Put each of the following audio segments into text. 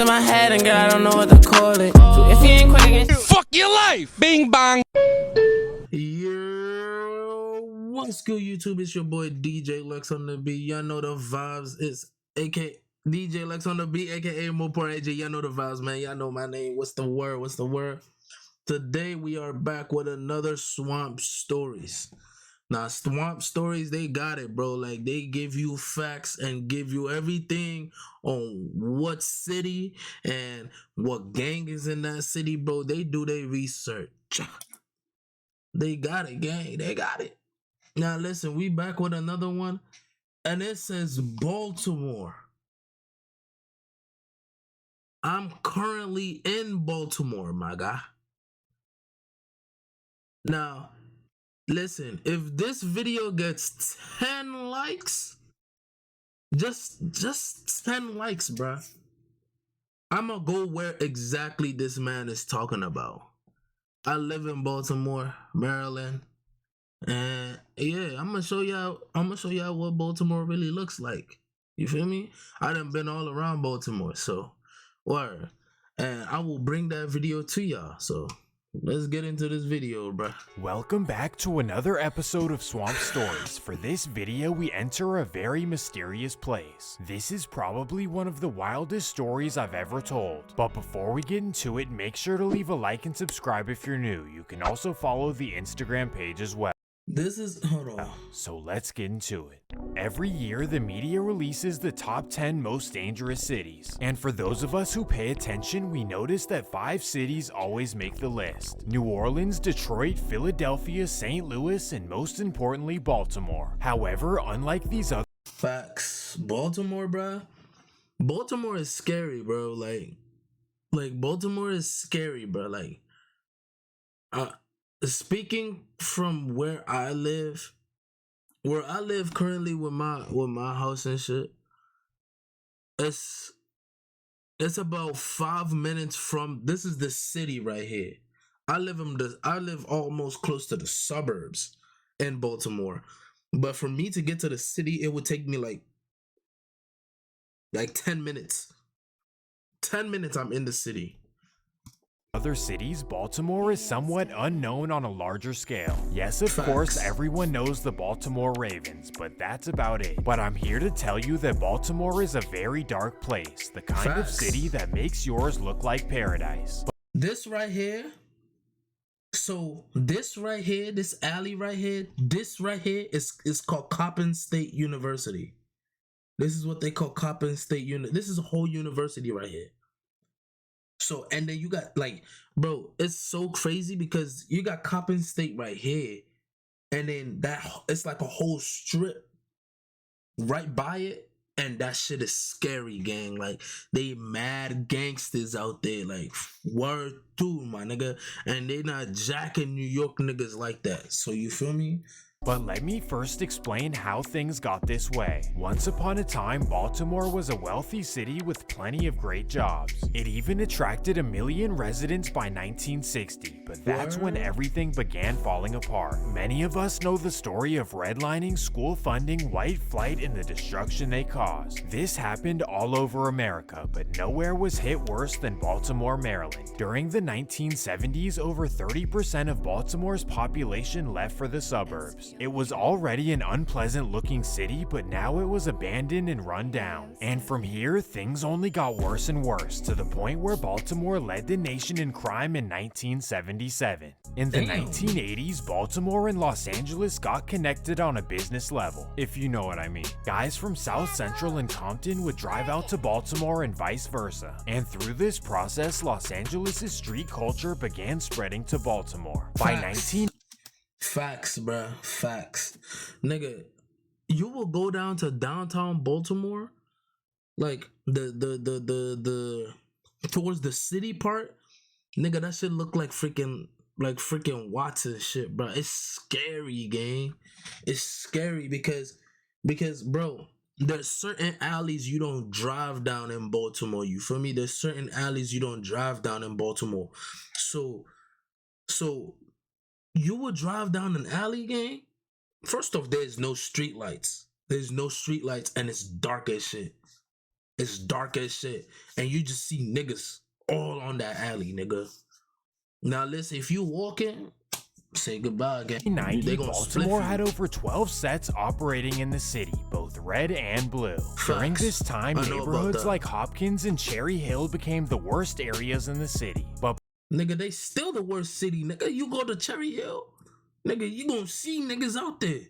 in my head, and girl, I don't know what to call it. So if you ain't quick again, fuck your life! Bing bang! Yo, what's good, YouTube? It's your boy DJ Lex on the beat. Y'all know the vibes. It's AK DJ Lex on the beat, aka Mopar AJ. Y'all know the vibes, man. Y'all know my name. What's the word? What's the word? Today we are back with another Swamp Stories. Now, Swamp Stories, they got it, bro. Like, they give you facts and give you everything on what city and what gang is in that city, bro. They do their research. They got it, gang. They got it. Now, listen, we back with another one, and it says Baltimore. I'm currently in Baltimore, my guy. Now, listen, if this video gets 10 likes, just 10 likes, bruh, I'ma go where exactly this man is talking about. I live in Baltimore, Maryland, and yeah, I'm gonna show y'all what Baltimore really looks like. You feel me? I done been all around Baltimore, so word. And I will bring that video to y'all. So let's get into this video, bruh. Welcome back to another episode of Swamp Stories. For this video, we enter a very mysterious place. This is probably one of the wildest stories I've ever told. But before we get into it, make sure to leave a like and subscribe if you're new. You can also follow the Instagram page as well. Hold on. So let's get into it. Every year, the media releases the top 10 most dangerous cities. And for those of us who pay attention, we notice that 5 cities always make the list: New Orleans, Detroit, Philadelphia, St. Louis, and most importantly, Baltimore. However, unlike these other Facts. Baltimore, bruh. Baltimore is scary, bro. Like Baltimore is scary, bro. Like, speaking from where I live currently with my house and shit, it's about 5 minutes from, this is the city right here. I live almost close to the suburbs in Baltimore, but for me to get to the city, it would take me like 10 minutes. 10 minutes, I'm in the city. other cities, Baltimore is somewhat unknown on a larger scale. Yes, of course, everyone knows the Baltimore Ravens, but that's about it. But I'm here to tell you that Baltimore is a very dark place, the kind of city that makes yours look like paradise. This right here, this alley right here, is called Coppin State University. This is what they call Coppin State Uni. This is a whole university right here. So, and then you got, like, bro, it's so crazy because you got Coppin State right here, and then it's like a whole strip right by it, and that shit is scary, gang. Like, they mad gangsters out there, like, word through, my nigga, and they not jacking New York niggas like that. So, you feel me? But let me first explain how things got this way. Once upon a time, Baltimore was a wealthy city with plenty of great jobs. It even attracted 1 million residents by 1960, but that's when everything began falling apart. Many of us know the story of redlining, school funding, white flight, and the destruction they caused. This happened all over America, but nowhere was hit worse than Baltimore, Maryland. During the 1970s, over 30% of Baltimore's population left for the suburbs. It was already an unpleasant looking city, but now it was abandoned and run down. And from here, things only got worse and worse, to the point where Baltimore led the nation in crime in 1977. In the 1980s, Baltimore and Los Angeles got connected on a business level, if you know what I mean. Guys from South Central and Compton would drive out to Baltimore and vice versa. And through this process, Los Angeles' street culture began spreading to Baltimore. Facts, bruh. Facts. Nigga, you will go down to downtown Baltimore, like the towards the city part, nigga, that shit look like freaking Watson shit, bro. It's scary, gang. It's scary because bro, there's certain alleys you don't drive down in Baltimore. You feel me? There's certain alleys you don't drive down in Baltimore. So you would drive down an alley, gang. First off, there's no street lights. And it's dark as shit. It's dark as shit. And you just see niggas all on that alley, nigga. Now listen, if you walking, say goodbye again. In 1990, They gonna Baltimore split had you. over 12 sets operating in the city, both red and blue. During Facts. this time, I know about neighborhoods that. like Hopkins and Cherry Hill became the worst areas in the city. But Nigga, they still the worst city, nigga. You go to Cherry Hill, nigga, you gonna see niggas out there.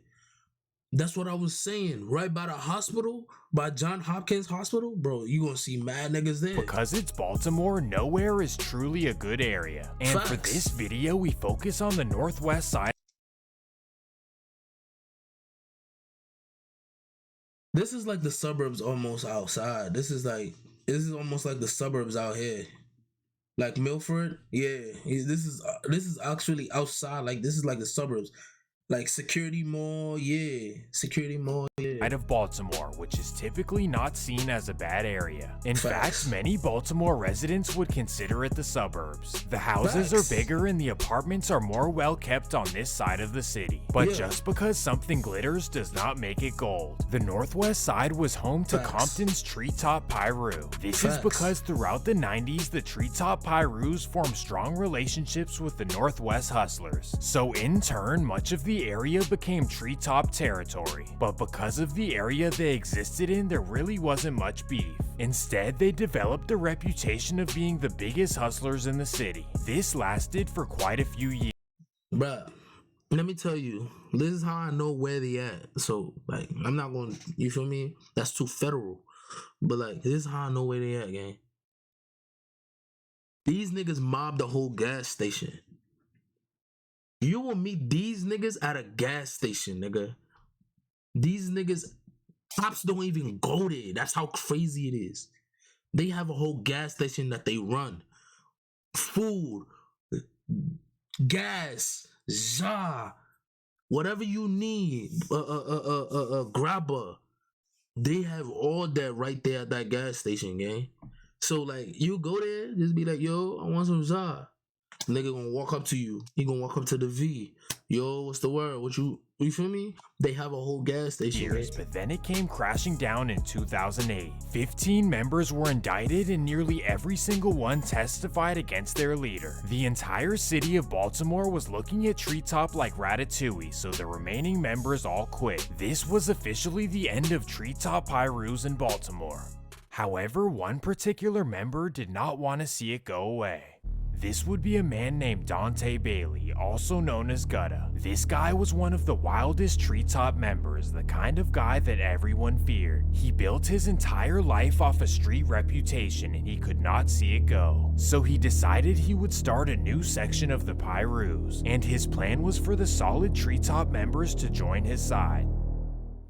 That's what I was saying. Right by the hospital, by John Hopkins Hospital, bro, you gonna see mad niggas there. because it's Baltimore, nowhere is truly a good area. And for Facts. this video, we focus on the northwest side. This is like the suburbs almost outside. This is almost like the suburbs out here. Like Milford, yeah. This is actually outside. Like this is like the suburbs. Like Security Mall, yeah. Security Mall, yeah. Of Baltimore, which is typically not seen as a bad area. In Facts. fact, many Baltimore residents would consider it the suburbs. The houses Facts. are bigger and the apartments are more well kept on this side of the city. But Yeah. just because something glitters does not make it gold. The northwest side was home to Facts. Compton's Treetop Pyru. This is Facts. because throughout the 90s, the Treetop Pyrus formed strong relationships with the Northwest Hustlers. So in turn, much of the area became Treetop territory. But because of the area they existed in, there really wasn't much beef. Instead, they developed a reputation of being the biggest hustlers in the city. This lasted for quite a few years. Bruh, let me tell you, this is how I know where they at. So, like, I'm not going to, you feel me? That's too federal. But, like, this is how I know where they at, gang. These niggas mobbed the whole gas station. You will meet these niggas at a gas station, nigga. These niggas, cops don't even go there. That's how crazy it is. They have a whole gas station that they run. Food, gas, whatever you need, grabber. They have all that right there at that gas station, gang. So like, you go there, just be like, yo, I want some za. Nigga gonna walk up to you. He gonna walk up to the V. Yo, what's the word? You feel me? They have a whole gas station. But then it came crashing down in 2008. 15 members were indicted and nearly every single one testified against their leader. The entire city of Baltimore was looking at Treetop like Ratatouille, so the remaining members all quit. This was officially the end of Treetop Pyrus in Baltimore. However, one particular member did not want to see it go away. This would be a man named Dante Bailey, also known as Gutta. This guy was one of the wildest Treetop members, the kind of guy that everyone feared. He built his entire life off a street reputation and he could not see it go. So he decided he would start a new section of the Pyrus, and his plan was for the solid Treetop members to join his side.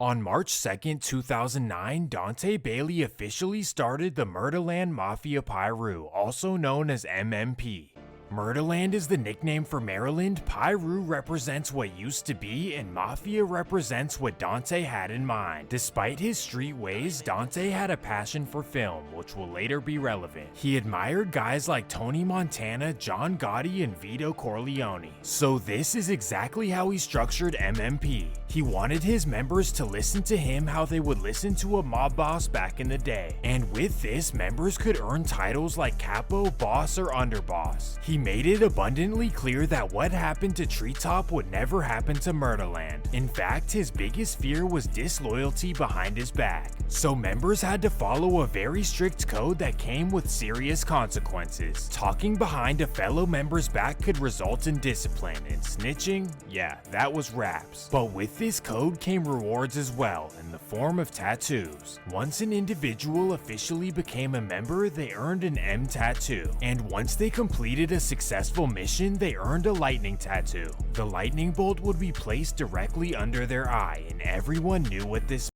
On March 2nd, 2009, Dante Bailey officially started the Murderland Mafia Pyru, also known as MMP. Murderland is the nickname for Maryland, Pyru represents what used to be, and Mafia represents what Dante had in mind. Despite his street ways, Dante had a passion for film, which will later be relevant. He admired guys like Tony Montana, John Gotti, and Vito Corleone. So this is exactly how he structured MMP. He wanted his members to listen to him how they would listen to a mob boss back in the day. And with this, members could earn titles like Capo, Boss, or Underboss. He made it abundantly clear that what happened to Treetop would never happen to Murderland. In fact, his biggest fear was disloyalty behind his back. So members had to follow a very strict code that came with serious consequences. Talking behind a fellow member's back could result in discipline, and snitching, yeah, that was raps. But with this code came rewards as well, in the form of tattoos. Once an individual officially became a member, they earned an M tattoo. And once they completed a successful mission, they earned a lightning tattoo. The lightning bolt would be placed directly under their eye, and everyone knew what this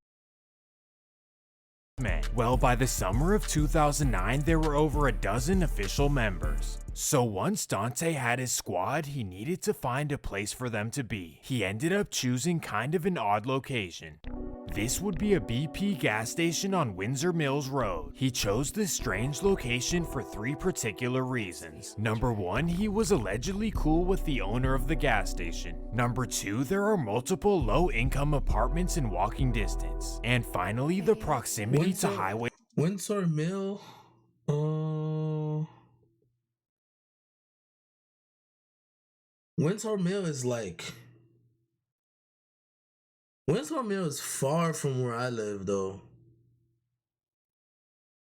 meant. Well, by the summer of 2009, there were over a dozen official members. So once Dante had his squad, he needed to find a place for them to be. He ended up choosing kind of an odd location. This would be a BP gas station on Windsor Mills Road. He chose this strange location for 3 particular reasons. Number 1, he was allegedly cool with the owner of the gas station. Number 2, there are multiple low-income apartments in walking distance. And finally, the proximity to highway. Windsor Mill. Windsor Mill is like. Windsor Mill is far from where I live, though.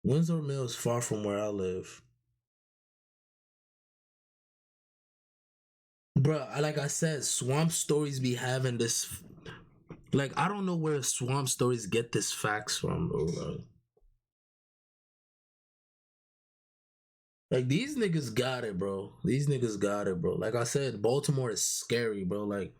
Windsor Mill is far from where I live. Bruh, like I said, Swamp Stories be having this. Like, I don't know where Swamp Stories get this facts from, bro. Like, these niggas got it, bro. These niggas got it, bro. Like I said, Baltimore is scary, bro. Like,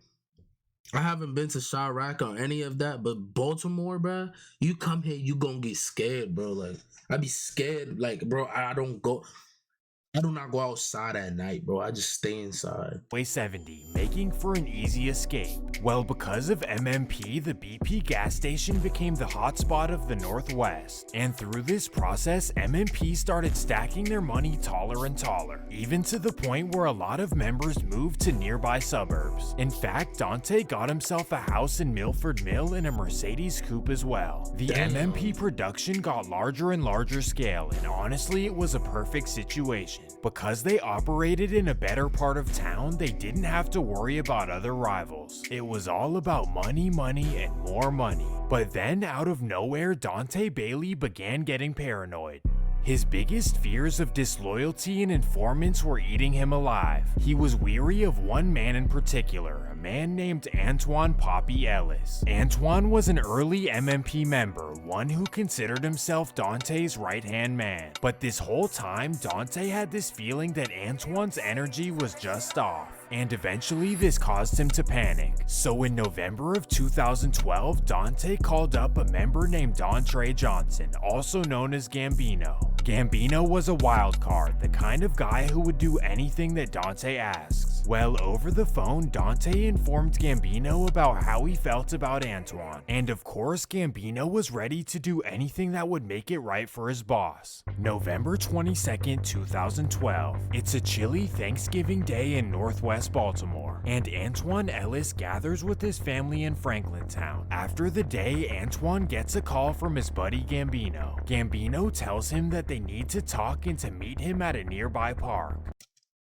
I haven't been to Chirac or any of that, but Baltimore, bro, you come here, you gonna get scared, bro. Like, I be scared. Like, bro, I do not go outside at night, bro. I just stay inside. Way 70, making for an easy escape. Well, because of MMP, the BP gas station became the hotspot of the Northwest. And through this process, MMP started stacking their money taller and taller, even to the point where a lot of members moved to nearby suburbs. In fact, Dante got himself a house in Milford Mill and a Mercedes coupe as well. The MMP production got larger and larger scale, and honestly, it was a perfect situation. Because they operated in a better part of town, they didn't have to worry about other rivals. It was all about money, money, and more money. But then, out of nowhere, Dante Bailey began getting paranoid. His biggest fears of disloyalty and informants were eating him alive. He was weary of one man in particular, a man named Antoine Poppy Ellis. Antoine was an early MMP member, one who considered himself Dante's right-hand man. But this whole time, Dante had this feeling that Antoine's energy was just off. And eventually this caused him to panic. So in November of 2012, Dante called up a member named Dontre Johnson, also known as Gambino. Gambino was a wild card, the kind of guy who would do anything that Dante asks. Well, over the phone, Dante informed Gambino about how he felt about Antoine. And of course, Gambino was ready to do anything that would make it right for his boss. November 22nd, 2012. It's a chilly Thanksgiving day in Northwest Baltimore, and Antoine Ellis gathers with his family in Franklintown. After the day, Antoine gets a call from his buddy Gambino. Gambino tells him that they need to talk and to meet him at a nearby park.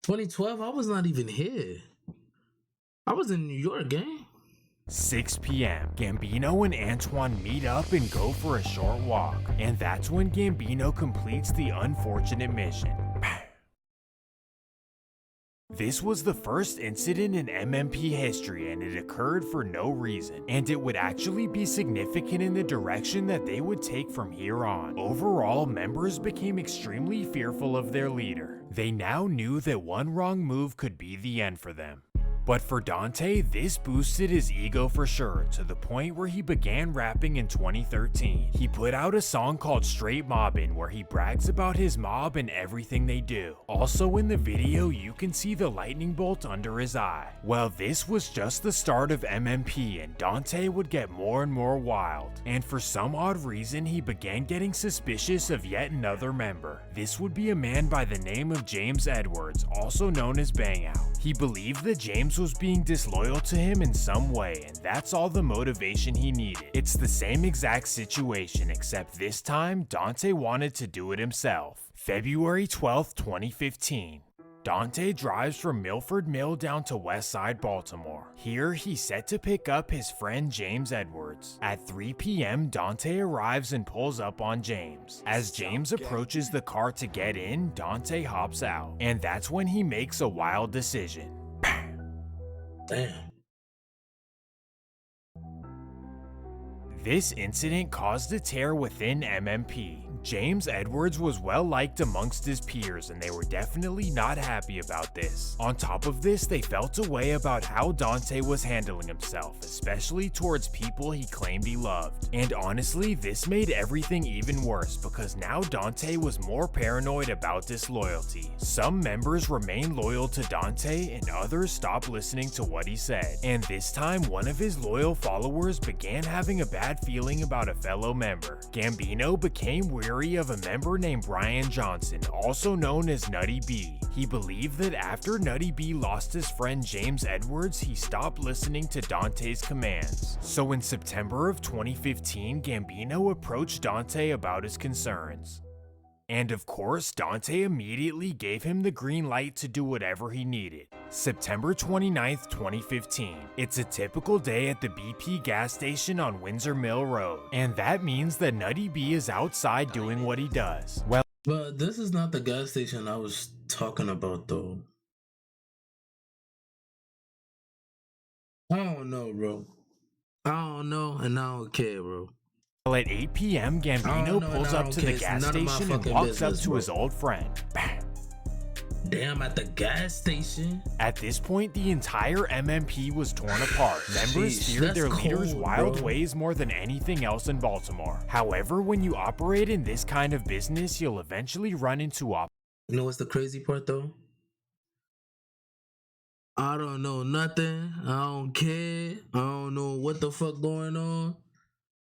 2012, I was not even here. I was in New York, gang. 6 p.m. Gambino and Antoine meet up and go for a short walk, and that's when Gambino completes the unfortunate mission. This was the first incident in MMP history, and it occurred for no reason, and it would actually be significant in the direction that they would take from here on. Overall, members became extremely fearful of their leader. They now knew that one wrong move could be the end for them. But for Dante, this boosted his ego for sure, to the point where he began rapping in 2013. He put out a song called Straight Mobbin', where he brags about his mob and everything they do. Also in the video, you can see the lightning bolt under his eye. Well, this was just the start of MMP, and Dante would get more and more wild. And for some odd reason, he began getting suspicious of yet another member. This would be a man by the name of James Edwards, also known as Bang Out. He believed that James was being disloyal to him in some way, and that's all the motivation he needed. It's the same exact situation, except this time, Dante wanted to do it himself. February 12th, 2015. Dante drives from Milford Mill down to Westside Baltimore. Here, he's set to pick up his friend James Edwards. At 3 p.m., Dante arrives and pulls up on James. As James approaches the car to get in, Dante hops out. And that's when he makes a wild decision. Damn. This incident caused a tear within MMP. James Edwards was well liked amongst his peers, and they were definitely not happy about this. On top of this, they felt a way about how Dante was handling himself, especially towards people he claimed he loved. And honestly, this made everything even worse, because now Dante was more paranoid about disloyalty. Some members remained loyal to Dante, and others stopped listening to what he said. And this time, one of his loyal followers began having a bad feeling about a fellow member. Gambino became weary theory of a member named Brian Johnson, also known as Nutty B. He believed that after Nutty B lost his friend James Edwards, he stopped listening to Dante's commands. So in September of 2015, Gambino approached Dante about his concerns. And of course, Dante immediately gave him the green light to do whatever he needed. September 29th, 2015. It's a typical day at the BP gas station on Windsor Mill Road. And that means that Nutty B is outside doing what he does. Well, But this is not the gas station I was talking about, though. I don't know, bro. I don't know, and I don't care, bro. at 8 p.m., Gambino pulls up to the gas station and walks up to his old friend. Damn, at the gas station? At this point, the entire MMP was torn apart. Members feared their leader's wild ways more than anything else in Baltimore. However, when you operate in this kind of business, you'll eventually run into You know what's the crazy part, though? I don't know nothing. I don't care. I don't know what the fuck going on.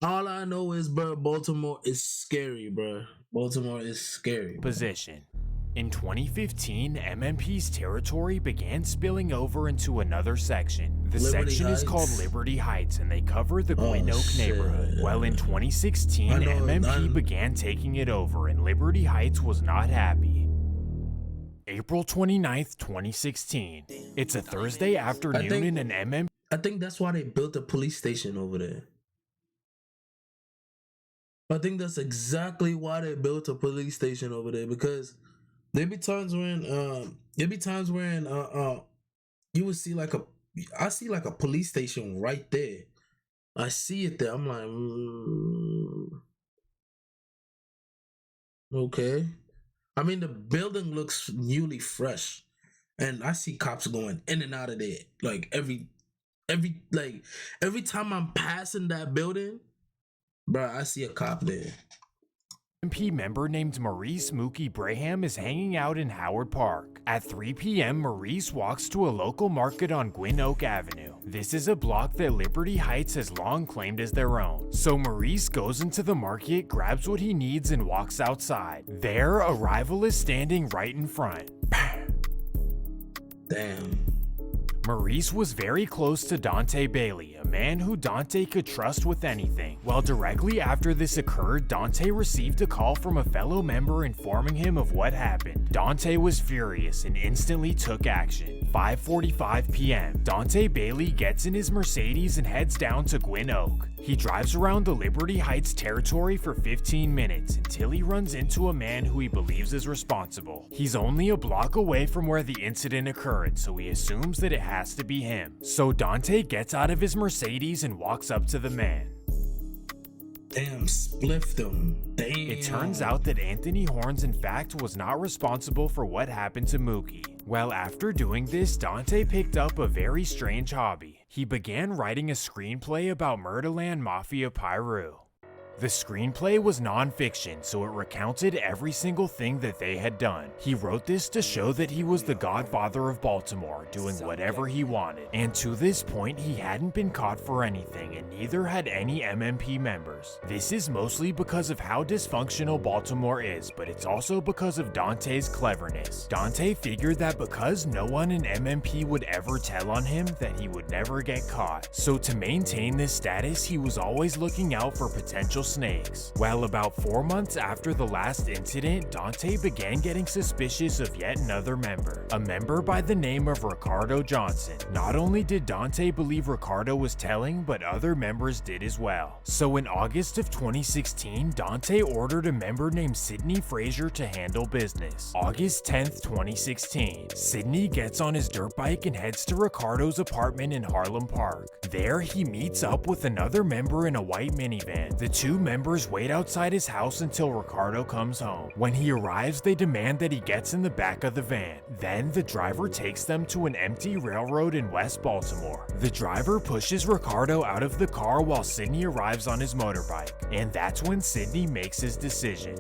All I know is, bro, Baltimore is scary, bro. Baltimore is scary. opposition. In 2015, MMP's territory began spilling over into another section. The section is called Liberty Heights, and they cover the Gwynn Oak neighborhood. Well, in 2016, MMP began taking it over, and Liberty Heights was not happy. April 29th, 2016. It's a Thursday afternoon in an MMP. I think that's why they built a police station over there. I think that's exactly why they built a police station over there, because there be times when you would see I see like a police station right there. I see it there. I'm like, okay. I mean, the building looks newly fresh, and I see cops going in and out of there. Like every time I'm passing that building, bro, I see a cop there. MP member named Maurice Mookie Braham is hanging out in Howard Park. At 3 p.m., Maurice walks to a local market on Gwynn Oak Avenue. This is a block that Liberty Heights has long claimed as their own. So Maurice goes into the market, grabs what he needs, and walks outside. There, a rival is standing right in front. Damn. Maurice was very close to Dante Bailey, a man who Dante could trust with anything. Well, directly after this occurred, Dante received a call from a fellow member informing him of what happened. Dante was furious and instantly took action. 5:45 p.m. Dante Bailey gets in his Mercedes and heads down to Gwynn Oak. He drives around the Liberty Heights territory for 15 minutes until he runs into a man who he believes is responsible. He's only a block away from where the incident occurred, so he assumes that it has to be him. So Dante gets out of his Mercedes and walks up to the man. Damn, spliffed him. Damn. It turns out that Anthony Horns in fact was not responsible for what happened to Mookie. Well, after doing this, Dante picked up a very strange hobby. He began writing a screenplay about Murderland Mafia Pyru. The screenplay was non-fiction, so it recounted every single thing that they had done. He wrote this to show that he was the godfather of Baltimore, doing whatever he wanted. And to this point, he hadn't been caught for anything, and neither had any MMP members. This is mostly because of how dysfunctional Baltimore is, but it's also because of Dante's cleverness. Dante figured that because no one in MMP would ever tell on him, that he would never get caught. So to maintain this status, he was always looking out for potential snakes. Well, about 4 months after the last incident, Dante began getting suspicious of yet another member, a member by the name of Ricardo Johnson. Not only did Dante believe Ricardo was telling, but other members did as well. So in August of 2016, Dante ordered a member named Sidney Frazier to handle business. August 10th, 2016, Sidney gets on his dirt bike and heads to Ricardo's apartment in Harlem Park. There, he meets up with another member in a white minivan. The two members wait outside his house until Ricardo comes home. When he arrives, they demand that he gets in the back of the van. Then the driver takes them to an empty railroad in West Baltimore. The driver pushes Ricardo out of the car while Sidney arrives on his motorbike, and that's when Sidney makes his decision.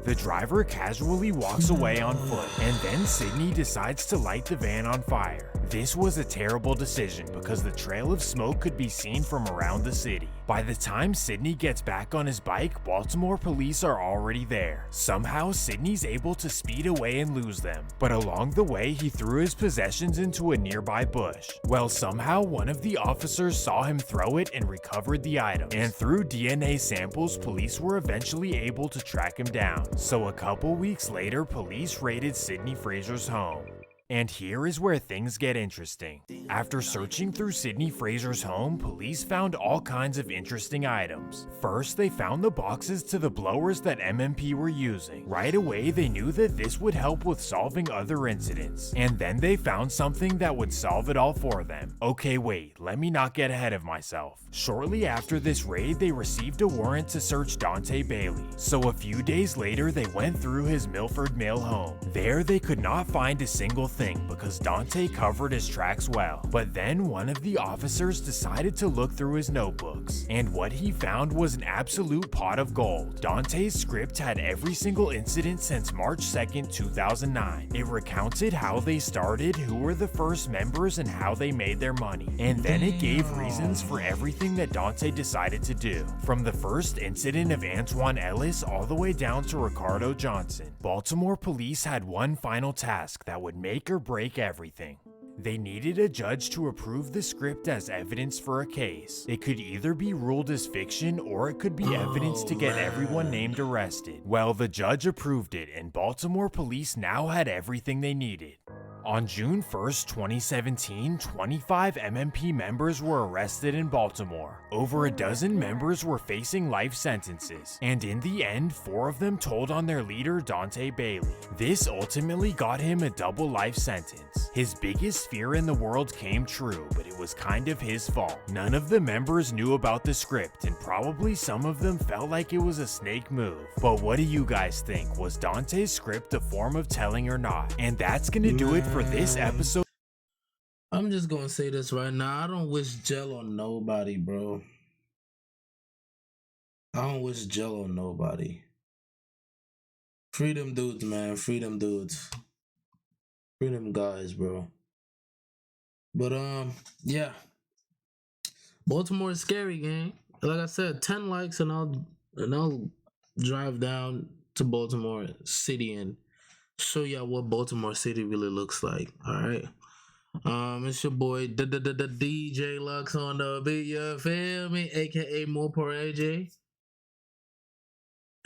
The driver casually walks away on foot, and then Sidney decides to light the van on fire. This was a terrible decision because the trail of smoke could be seen from around the city. By the time Sidney gets back on his bike, Baltimore police are already there. Somehow, Sidney's able to speed away and lose them, but along the way, he threw his possessions into a nearby bush. Well, somehow one of the officers saw him throw it and recovered the item, and through DNA samples, police were eventually able to track him down. So a couple weeks later, police raided Sidney Fraser's home. And here is where things get interesting. After searching through Sidney Fraser's home, police found all kinds of interesting items. First, they found the boxes to the blowers that MMP were using. Right away, they knew that this would help with solving other incidents. And then they found something that would solve it all for them. Okay, wait, let me not get ahead of myself. Shortly after this raid, they received a warrant to search Dante Bailey. So a few days later, they went through his Milford Mill home. There, they could not find a single thing because Dante covered his tracks well. But then one of the officers decided to look through his notebooks, and what he found was an absolute pot of gold. Dante's script had every single incident since March 2nd, 2009. It recounted how they started, who were the first members, and how they made their money. And then it gave reasons for everything that Dante decided to do, from the first incident of Antoine Ellis all the way down to Ricardo Johnson. Baltimore police had one final task that would make or break everything. They needed a judge to approve the script as evidence for a case. It could either be ruled as fiction or it could be evidence to get everyone named arrested. Well, the judge approved it, and Baltimore police now had everything they needed. On June 1st, 2017, 25 MMP members were arrested in Baltimore. Over a dozen members were facing life sentences, and in the end, 4 of them told on their leader, Dante Bailey. This ultimately got him a double life sentence. His biggest fear in the world came true, but it was kind of his fault. None of the members knew about the script, and probably some of them felt like it was a snake move. But what do you guys think? Was Dante's script a form of telling or not? And that's gonna do it for this episode. I'm just gonna say this right now. I don't wish jail on nobody, bro. I don't wish jail on nobody. Free them dudes, man. Free them dudes. Free them guys, bro. But yeah. Baltimore is scary, gang. Like I said, 10 likes and I'll drive down to Baltimore City and show y'all what Baltimore City really looks like. Alright. It's your boy DJ Lux on the beat, you feel me? AKA Mopar AJ.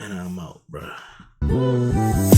And I'm out, bruh.